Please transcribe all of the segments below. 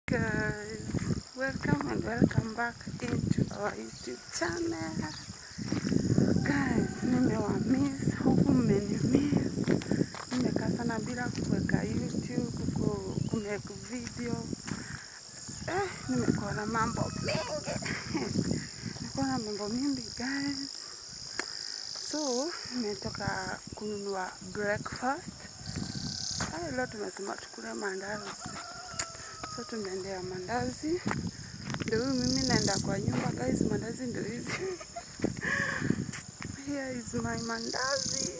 guys, welcome and welcome back into our YouTube channel. Guys, nimewamiss, huku mmenimiss. Nimekaa sana bila kuweka YouTube, kumake video. Nimekuwa na mambo mingi. Nimekuwa na mambo mingi guys. So, nimetoka kununua breakfast. Leo tumesema tukule mandazi. So tumeendea mandazi. Ndio mimi naenda kwa nyumba guys, mandazi ndio hizi. Here is my mandazi.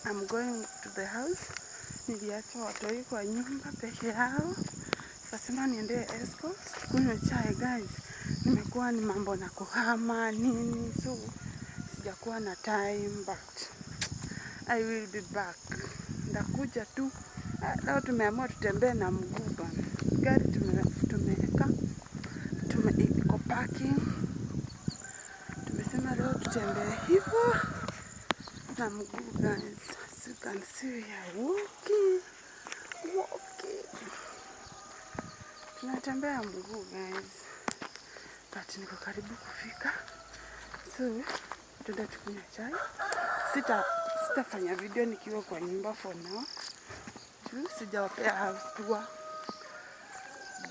I'm going to the house. Niliacha watoi kwa nyumba peke yao. Kasema niende escort. Kunywa chai guys. Nimekuwa ni mambo na kuhama nini. So sijakuwa na time but I will be back. Ndakuja tu. Leo tumeamua tutembee na mguu bana. Gari tumeweka. Iko parking. Tumesema leo tutembee hivyo na mguu guys. As you can see we are walking. Tunatembea mguu guys. But niko karibu kufika. So tuenda tukunywe chai. Sitafanya video nikiwa kwa nyumba for now. Sijawapea house tour.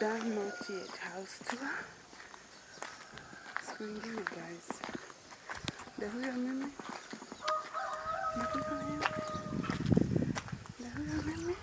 Done not yet house tour. Siku ingine guys. Ndio huyo mimi. Ndio huyo mimi.